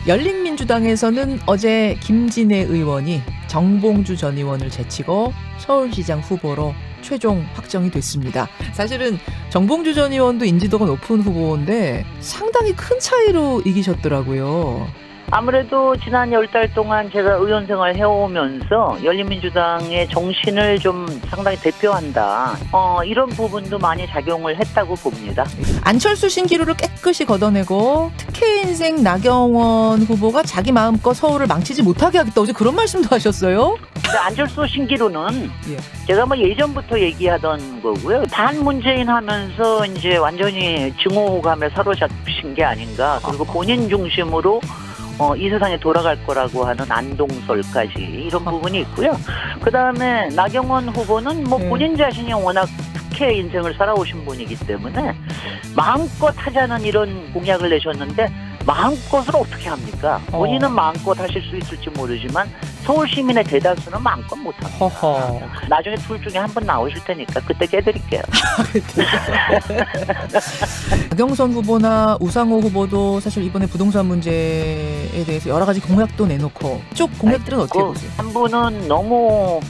열린민주당에서는 어제 김진애 의원이 정봉주 전 의원을 제치고 서울시장 후보로 최종 확정이 됐습니다. 사실은 정봉주 전 의원도 인지도가 높은 후보인데 상당히 큰 차이로 이기셨더라고요. 아무래도 지난 10달 동안 제가 의원 생활 해오면서 열린민주당의 정신을 좀 상당히 대표한다. 이런 부분도 많이 작용을 했다고 봅니다. 안철수 신기루를 깨끗이 걷어내고 특혜 인생 나경원 후보가 자기 마음껏 서울을 망치지 못하게 하겠다. 어제 그런 말씀도 하셨어요? 근데 안철수 신기루는 예. 제가 뭐 예전부터 얘기하던 거고요. 반문재인 하면서 이제 완전히 증오감에 사로잡히신 게 아닌가. 그리고 본인 중심으로 이 세상에 돌아갈 거라고 하는 안동설까지 이런 부분이 있고요. 그 다음에 나경원 후보는 뭐 본인 자신이 워낙 특혜 인생을 살아오신 분이기 때문에 마음껏 하자는 이런 공약을 내셨는데 마음껏을 어떻게 합니까? 본인은 마음껏 하실 수 있을지 모르지만 서울 시민의 대다수는 마음껏 못합니다. 나중에 둘 중에 한 분 나오실 테니까 그때 깨드릴게요. 박영선 후보나 우상호 후보도 사실 이번에 부동산 문제에 대해서 여러 가지 공약도 내놓고 쪽 공약들은 어떻게 보세요? 한 분은 너무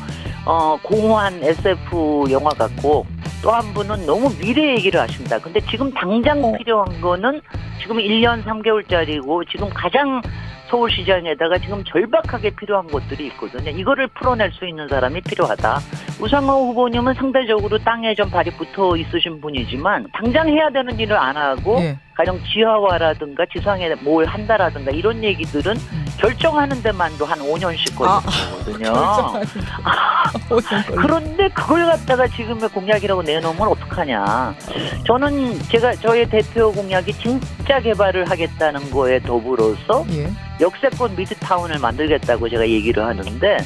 공허한 SF 영화 같고 또 한 분은 너무 미래 얘기를 하십니다. 근데 지금 당장 필요한 거는 지금 1년 3개월짜리고 지금 가장 서울시장에다가 지금 절박하게 필요한 것들이 있거든요. 이거를 풀어낼 수 있는 사람이 필요하다. 우상호 후보님은 상대적으로 땅에 좀 발이 붙어 있으신 분이지만 당장 해야 되는 일을 안 하고 가령 지하화라든가 지상에 뭘 한다라든가 이런 얘기들은 결정하는 데만도 한 5년씩 걸리거든요. 그런데 그걸 갖다가 지금의 공약이라고 내놓으면 어떡하냐. 저는 저의 대표 공약이 진짜 개발을 하겠다는 거에 더불어서 역세권 미드타운을 만들겠다고 제가 얘기를 하는데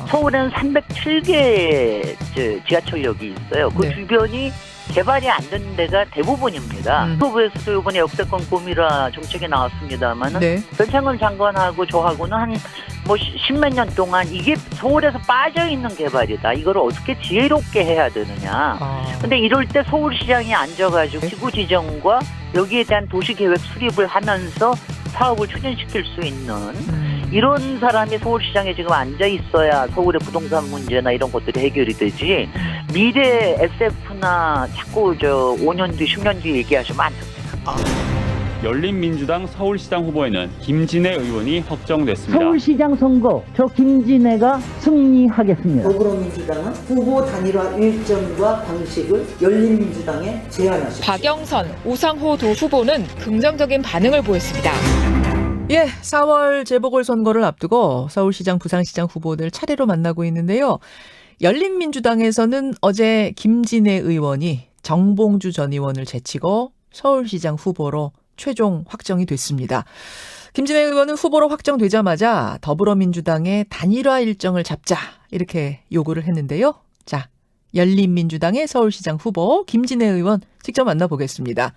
서울에는 307개의 지하철역이 있어요. 그 주변이 개발이 안 된 데가 대부분입니다. 후보에서도 이번에 역세권 고미라 정책이 나왔습니다만 변창흠 장관하고 저하고는 한 뭐 십몇 년 동안 이게 서울에서 빠져있는 개발이다. 이걸 어떻게 지혜롭게 해야 되느냐. 근데 이럴 때 서울시장이 앉아가지고 지구 지정과 여기에 대한 도시계획 수립을 하면서 사업을 추진시킬 수 있는 이런 사람이 서울시장에 지금 앉아 있어야 서울의 부동산 문제나 이런 것들이 해결이 되지. 미래 SF나 자꾸 5년 뒤, 10년 뒤 얘기하시면 안 됩니다. 열린민주당 서울시장 후보에는 김진애 의원이 확정됐습니다. 서울시장 선거 저 김진애가 승리하겠습니다. 더불어민주당은 후보 단일화 일정과 방식을 열린민주당에 제안하십시오. 박영선, 우상호 두 후보는 긍정적인 반응을 보였습니다. 4월 재보궐선거를 앞두고 서울시장, 부산시장 후보들 차례로 만나고 있는데요. 열린민주당에서는 어제 김진애 의원이 정봉주 전 의원을 제치고 서울시장 후보로 최종 확정이 됐습니다. 김진애 의원은 후보로 확정되자마자 더불어민주당의 단일화 일정을 잡자 이렇게 요구를 했는데요. 자, 열린민주당의 서울시장 후보 김진애 의원 직접 만나보겠습니다.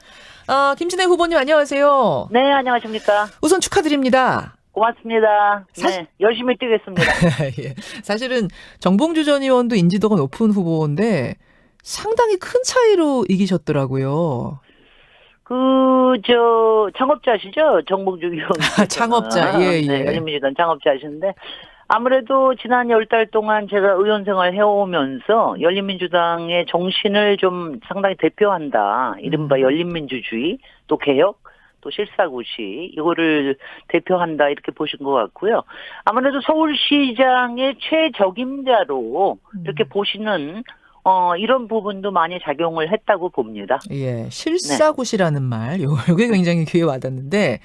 김진애 후보님 안녕하세요. 네, 안녕하십니까. 우선 축하드립니다. 고맙습니다. 네, 열심히 뛰겠습니다. 사실은 정봉주 전 의원도 인지도가 높은 후보인데 상당히 큰 차이로 이기셨더라고요. 창업자시죠? 정봉주 의원. 창업자, 네, 열린민주당 창업자신데 아무래도 지난 10달 동안 제가 의원 생활 해오면서 열린민주당의 정신을 좀 상당히 대표한다. 이른바 열린민주주의, 또 개혁, 또 실사구시 이거를 대표한다 이렇게 보신 것 같고요. 아무래도 서울시장의 최적임자로 이렇게 보시는 이런 부분도 많이 작용을 했다고 봅니다. 실사구시라는 말, 이게 굉장히 귀에 와닿는데.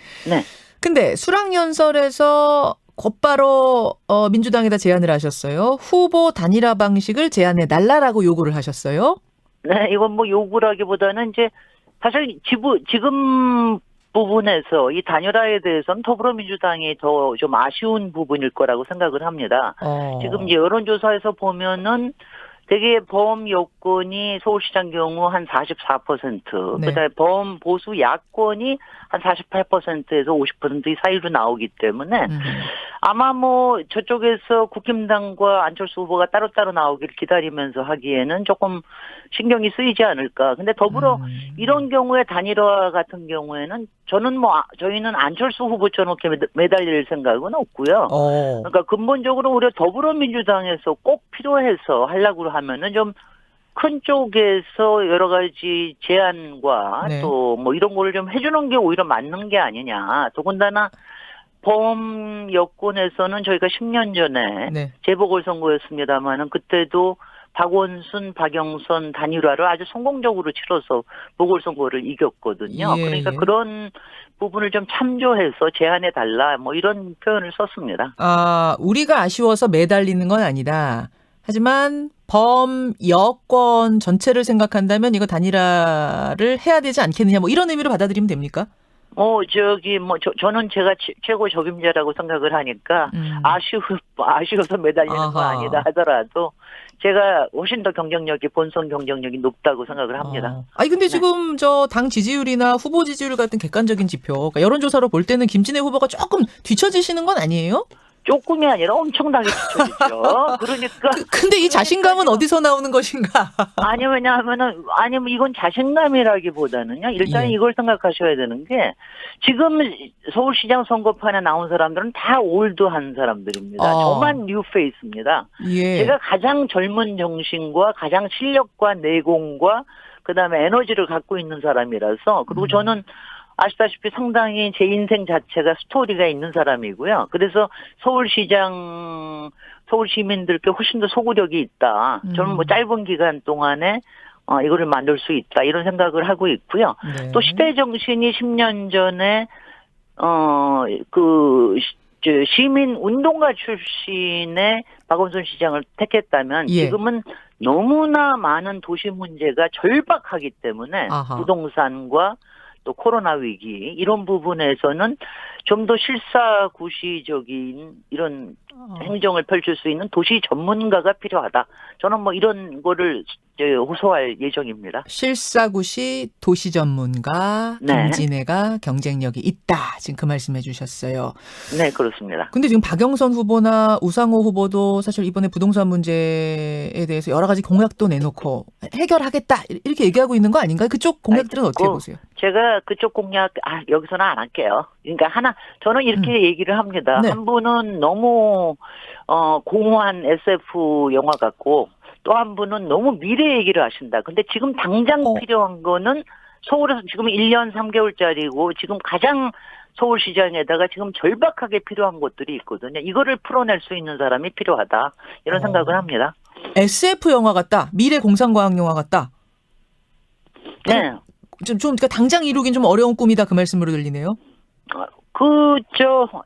근데 수락연설에서 곧바로 민주당에다 제안을 하셨어요. 후보 단일화 방식을 제안해 달라라고 요구를 하셨어요. 네, 이건 뭐 요구라기보다는 이제 사실 지금 부분에서 이 단일화에 대해서는 더불어민주당이 더 좀 아쉬운 부분일 거라고 생각을 합니다. 지금 이제 여론조사에서 보면은 되게 범 여권이 서울시장 경우 한 44%, 그다음에 범 보수 야권이 한 48%에서 50% 사이로 나오기 때문에 아마 뭐 저쪽에서 국힘당과 안철수 후보가 따로따로 나오길 기다리면서 하기에는 조금 신경이 쓰이지 않을까. 근데 더불어 이런 경우에 단일화 같은 경우에는 저희는 안철수 후보처럼 이렇게 매달릴 생각은 없고요. 그러니까 근본적으로 우리 더불어민주당에서 꼭 필요해서 하려고 하면은 좀 큰 쪽에서 여러 가지 제안과 네. 또 뭐 이런 거를 좀 해주는 게 오히려 맞는 게 아니냐. 더군다나 범 여권에서는 저희가 10년 전에 네. 재보궐선거였습니다마는 그때도 박원순, 박영선 단일화를 아주 성공적으로 치러서 보궐선거를 이겼거든요. 예, 그러니까 예. 그런 부분을 좀 참조해서 제안해 달라 뭐 이런 표현을 썼습니다. 우리가 아쉬워서 매달리는 건 아니다. 하지만 범여권 전체를 생각한다면 이거 단일화를 해야 되지 않겠느냐 뭐 이런 의미로 받아들이면 됩니까? 저는 제가 최고 적임자라고 생각을 하니까 아쉬워서 매달리는 건 아니다 하더라도 제가 훨씬 더 본선 경쟁력이 높다고 생각을 합니다. 근데 지금 저 당 지지율이나 후보 지지율 같은 객관적인 지표, 그러니까 여론조사로 볼 때는 김진애 후보가 조금 뒤처지시는 건 아니에요? 조금이 아니라 엄청나게 뒤처지죠. 그러니까. 근데 이 자신감은 어디서 나오는 것인가? 왜냐하면은, 이건 자신감이라기보다는요. 일단 예. 이걸 생각하셔야 되는 게, 지금 서울시장 선거판에 나온 사람들은 다 올드한 사람들입니다. 저만 뉴페이스입니다. 예. 제가 가장 젊은 정신과 가장 실력과 내공과 그다음에 에너지를 갖고 있는 사람이라서, 그리고 저는 아시다시피 상당히 제 인생 자체가 스토리가 있는 사람이고요. 그래서 서울 시민들께 훨씬 더 소구력이 있다. 저는 뭐 짧은 기간 동안에 이거를 만들 수 있다. 이런 생각을 하고 있고요. 네. 또 시대 정신이 10년 전에 시민 운동가 출신의 박원순 시장을 택했다면 예. 지금은 너무나 많은 도시 문제가 절박하기 때문에 부동산과 또 코로나 위기 이런 부분에서는 좀 더 실사구시적인 이런 행정을 펼칠 수 있는 도시 전문가가 필요하다. 저는 뭐 이런 거를 호소할 예정입니다. 실사구시 도시 전문가 네. 김진애가 경쟁력이 있다. 지금 그 말씀해 주셨어요. 네, 그렇습니다. 근데 지금 박영선 후보나 우상호 후보도 사실 이번에 부동산 문제에 대해서 여러 가지 공약도 내놓고 해결하겠다 이렇게 얘기하고 있는 거 아닌가요? 그쪽 공약들은 어떻게 보세요? 제가 그쪽 공약 여기서는 안 할게요. 그러니까 저는 이렇게 얘기를 합니다. 네. 한 분은 너무 공허한 SF 영화 같고 또 한 분은 너무 미래 얘기를 하신다. 근데 지금 당장 필요한 거는 서울에서 지금 1년 3개월짜리고 지금 가장 서울시장에다가 지금 절박하게 필요한 것들이 있거든요. 이거를 풀어낼 수 있는 사람이 필요하다. 이런 생각을 합니다. SF 영화 같다. 미래 공상과학 영화 같다. 네. 그러니까 당장 이루긴 좀 어려운 꿈이다 그 말씀으로 들리네요.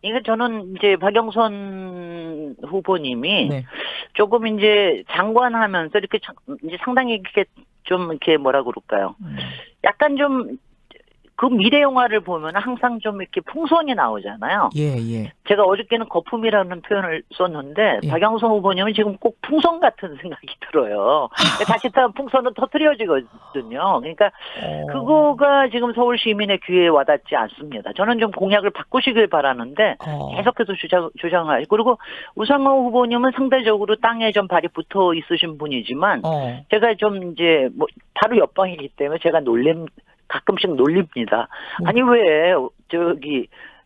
이게 저는 이제 박영선 후보님이 네. 조금 이제 장관하면서 이렇게 이제 상당히 이렇게 좀 이렇게 뭐라 그럴까요? 약간 좀 그 미래 영화를 보면 항상 좀 이렇게 풍선이 나오잖아요. 예. 제가 어저께는 거품이라는 표현을 썼는데 박영선 후보님은 지금 꼭 풍선 같은 생각이 들어요. 자칫하면 풍선은 터뜨려지거든요. 그러니까 그거가 지금 서울 시민의 귀에 와닿지 않습니다. 저는 좀 공약을 바꾸시길 바라는데 계속해서 주장하고 그리고 우상호 후보님은 상대적으로 땅에 좀 발이 붙어 있으신 분이지만 제가 좀 이제 뭐 바로 옆방이기 때문에 제가 가끔씩 놀립니다. 아니 왜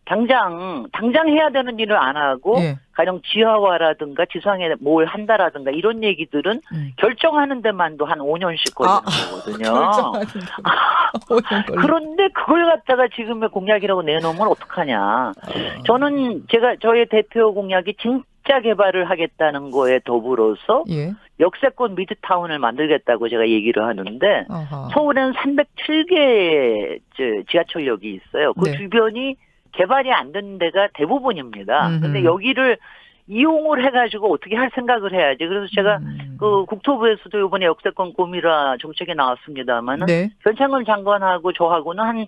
당장 해야 되는 일을 안 하고 가령 지하화라든가 지상에 뭘 한다라든가 이런 얘기들은 결정하는 데만도 한 5년씩 걸리는 거거든요. 그런데 그걸 갖다가 지금의 공약이라고 내놓으면 어떡하냐. 저의 대표 공약이 진짜 개발을 하겠다는 거에 더불어서 역세권 미드타운을 만들겠다고 제가 얘기를 하는데 서울에는 307개의 지하철역이 있어요. 그 주변이 개발이 안 된 데가 대부분입니다. 근데 여기를 이용을 해가지고 어떻게 할 생각을 해야지. 그래서 제가 국토부에서도 이번에 역세권 꾸미라 정책이 나왔습니다만은 변창흠 장관하고 저하고는 한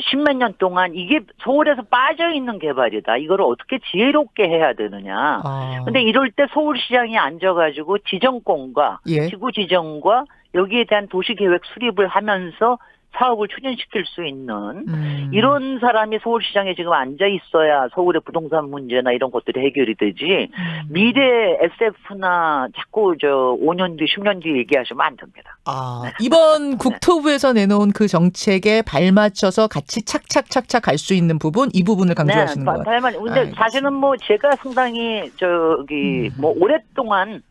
십몇 년 동안 이게 서울에서 빠져 있는 개발이다. 이거를 어떻게 지혜롭게 해야 되느냐. 근데 이럴 때 서울시장이 앉아가지고 지정권과 지구 지정과 여기에 대한 도시계획 수립을 하면서 사업을 추진시킬 수 있는 이런 사람이 서울시장에 지금 앉아 있어야 서울의 부동산 문제나 이런 것들이 해결이 되지 미래 SF나 자꾸 5년 뒤, 10년 뒤 얘기하시면 안 됩니다. 이번 국토부에서 내놓은 그 정책에 발맞춰서 같이 착착착착 갈 수 있는 부분, 이 부분을 강조하시는 거예요. 근데 사실은 뭐 제가 상당히 뭐 오랫동안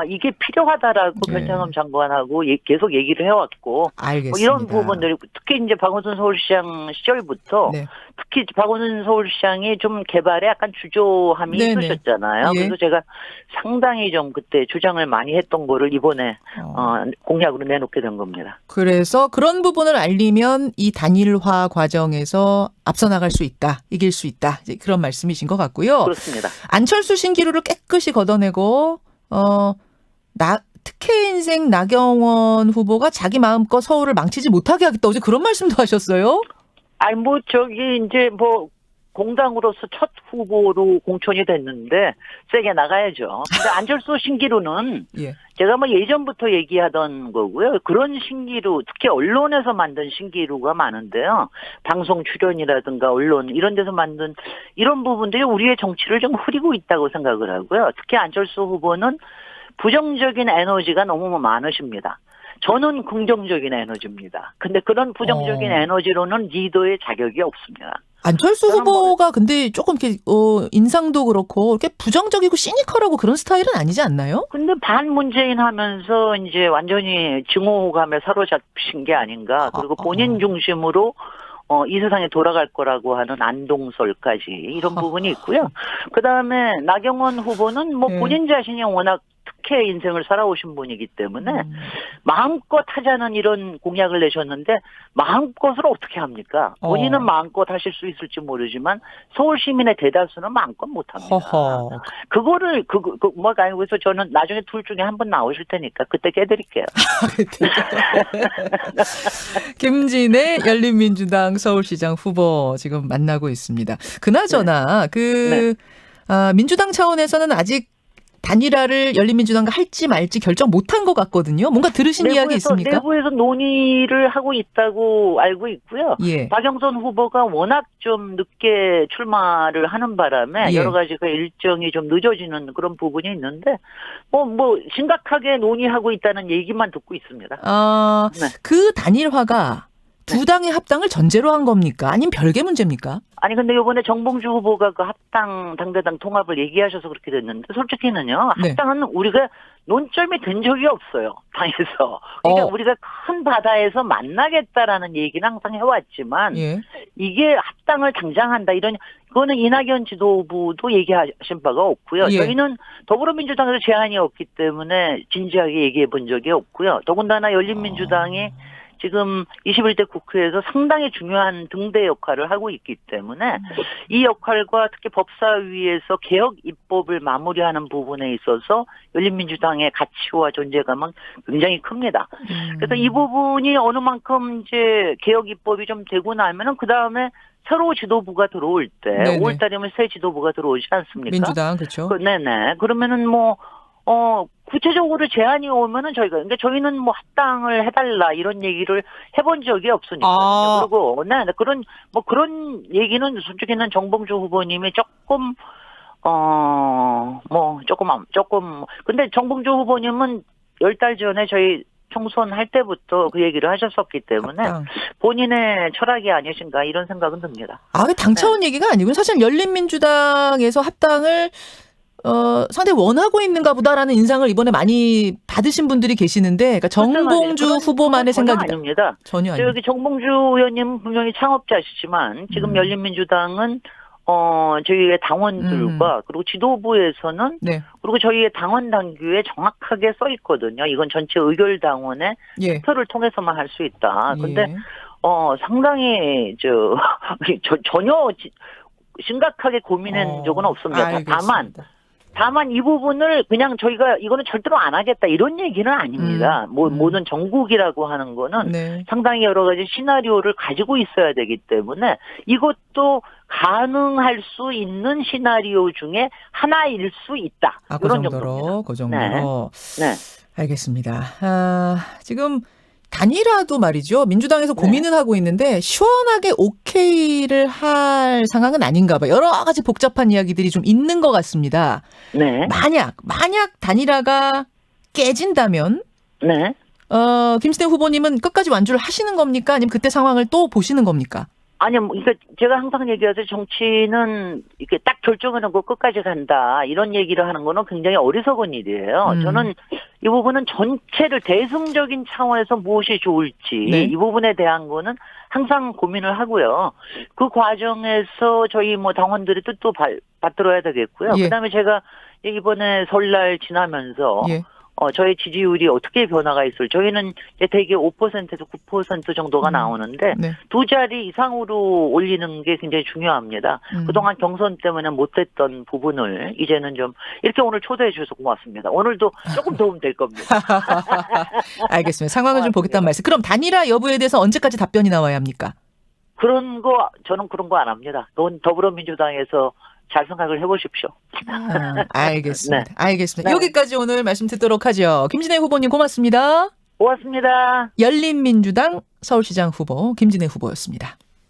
이게 필요하다라고 변창흠 장관하고 계속 얘기를 해왔고 알겠습니다. 뭐 이런 부분들이 특히 이제 박원순 서울시장 시절부터 특히 박원순 서울시장이 좀 개발에 약간 주저함이 있으셨잖아요. 그래서 제가 상당히 좀 그때 주장을 많이 했던 거를 이번에 공약으로 내놓게 된 겁니다. 그래서 그런 부분을 알리면 이 단일화 과정에서 앞서 나갈 수 있다, 이길 수 있다, 이제 그런 말씀이신 것 같고요. 그렇습니다. 안철수 신기루를 깨끗이 걷어내고 특혜 인생 나경원 후보가 자기 마음껏 서울을 망치지 못하게 하겠다, 어제 그런 말씀도 하셨어요? 아니 이제 공당으로서 첫 후보로 공천이 됐는데 세게 나가야죠. 근데 안철수 신기루는 제가 예전부터 얘기하던 거고요. 그런 신기루, 특히 언론에서 만든 신기루가 많은데요. 방송 출연이라든가 언론 이런 데서 만든 이런 부분들이 우리의 정치를 좀 흐리고 있다고 생각을 하고요. 특히 안철수 후보는 부정적인 에너지가 너무 많으십니다. 저는 긍정적인 에너지입니다. 근데 그런 부정적인 에너지로는 리더의 자격이 없습니다. 안철수 후보가 근데 조금 이렇게 인상도 그렇고 이렇게 부정적이고 시니컬하고 그런 스타일은 아니지 않나요? 근데 반문재인 하면서 이제 완전히 증오감에 사로잡힌 게 아닌가. 그리고 본인 중심으로 이 세상에 돌아갈 거라고 하는 안동설까지 이런 부분이 있고요. 그다음에 나경원 후보는 본인 자신이 워낙 특혜 인생을 살아오신 분이기 때문에 마음껏 하자는 이런 공약을 내셨는데 마음껏을 어떻게 합니까? 본인은 마음껏 하실 수 있을지 모르지만 서울 시민의 대다수는 마음껏 못합니다. 그거를 뭐가 아니고 그래서 저는 나중에 둘 중에 한 분 나오실 테니까 그때 깨드릴게요. 김진애 열린민주당 서울시장 후보 지금 만나고 있습니다. 그나저나 민주당 차원에서는 아직 단일화를 열린민주당과 할지 말지 결정 못한 것 같거든요. 뭔가 들으신 이야기 있습니까? 내부에서 논의를 하고 있다고 알고 있고요. 박영선 후보가 워낙 좀 늦게 출마를 하는 바람에 여러 가지 그 일정이 좀 늦어지는 그런 부분이 있는데 심각하게 논의하고 있다는 얘기만 듣고 있습니다. 그 단일화가 두 당의 합당을 전제로 한 겁니까? 아니면 별개 문제입니까? 아니 근데 이번에 정봉주 후보가 그 합당 당대당 통합을 얘기하셔서 그렇게 됐는데 솔직히는요. 합당은 우리가 논점이 된 적이 없어요. 당에서. 그러니까 우리가 큰 바다에서 만나겠다라는 얘기는 항상 해왔지만 이게 합당을 당장 한다 그거는 이낙연 지도부도 얘기하신 바가 없고요. 저희는 더불어민주당에서 제안이 없기 때문에 진지하게 얘기해 본 적이 없고요. 더군다나 열린민주당이 지금 21대 국회에서 상당히 중요한 등대 역할을 하고 있기 때문에 이 역할과 특히 법사위에서 개혁 입법을 마무리하는 부분에 있어서 열린민주당의 가치와 존재감은 굉장히 큽니다. 그래서 이 부분이 어느 만큼 이제 개혁 입법이 좀 되고 나면은 그 다음에 새로 지도부가 들어올 때 5월 달이면 새 지도부가 들어오지 않습니까? 민주당 그렇죠. 네네. 그러면은 구체적으로 제안이 오면은 그러니까 저희는 합당을 해달라 이런 얘기를 해본 적이 없으니까. 그리고 그런 얘기는 솔직히는 정봉주 후보님이 근데 정봉주 후보님은 10달 전에 저희 총선 할 때부터 그 얘기를 하셨었기 때문에 본인의 철학이 아니신가 이런 생각은 듭니다. 당 차원 얘기가 아니고 사실 열린민주당에서 합당을 상당히 원하고 있는가 보다라는 인상을 이번에 많이 받으신 분들이 계시는데, 그러니까 정봉주 후보만의 생각이 아닙니다. 전혀 아닙니다. 여기 정봉주 의원님은 분명히 창업자시지만 지금 열린민주당은 저희의 당원들과 그리고 지도부에서는 그리고 저희의 당원 당규에 정확하게 써 있거든요. 이건 전체 의결당원의 투표를 통해서만 할 수 있다. 근데 상당히 전혀 심각하게 고민한 적은 없습니다. 다만 이 부분을 그냥 저희가 이거는 절대로 안 하겠다 이런 얘기는 아닙니다. 모든 정국이라고 하는 거는 상당히 여러 가지 시나리오를 가지고 있어야 되기 때문에 이것도 가능할 수 있는 시나리오 중에 하나일 수 있다. 그 정도로. 네. 알겠습니다. 지금 단일화도 말이죠. 민주당에서 고민은 하고 있는데 시원하게 오케이를 할 상황은 아닌가 봐요. 여러 가지 복잡한 이야기들이 좀 있는 것 같습니다. 네. 만약 단일화가 깨진다면 네. 김진애 후보님은 끝까지 완주를 하시는 겁니까? 아니면 그때 상황을 또 보시는 겁니까? 아니요, 그러니까 제가 항상 얘기하죠. 정치는 이렇게 딱 결정해놓고 끝까지 간다. 이런 얘기를 하는 거는 굉장히 어리석은 일이에요. 저는 이 부분은 전체를 대승적인 차원에서 무엇이 좋을지 네. 이 부분에 대한 거는 항상 고민을 하고요. 그 과정에서 저희 뭐 당원들의 뜻도 받들어야 되겠고요. 예. 그다음에 제가 이번에 설날 지나면서 예. 저의 지지율이 어떻게 변화가 있을지 저희는 이제 대개 5%에서 9% 정도가 나오는데 네. 두 자리 이상으로 올리는 게 굉장히 중요합니다. 그동안 경선 때문에 못했던 부분을 이제는 좀 이렇게 오늘 초대해 주셔서 고맙습니다. 오늘도 조금 도움 될 겁니다. 알겠습니다. 상황을 좀 고맙습니다. 보겠다는 말씀. 그럼 단일화 여부에 대해서 언제까지 답변이 나와야 합니까? 저는 그런 거 안 합니다. 더불어민주당에서 잘 생각을 해보십시오. 알겠습니다. 네. 알겠습니다. 네. 여기까지 오늘 말씀 듣도록 하죠. 김진애 후보님 고맙습니다. 고맙습니다. 열린민주당 서울시장 후보 김진애 후보였습니다.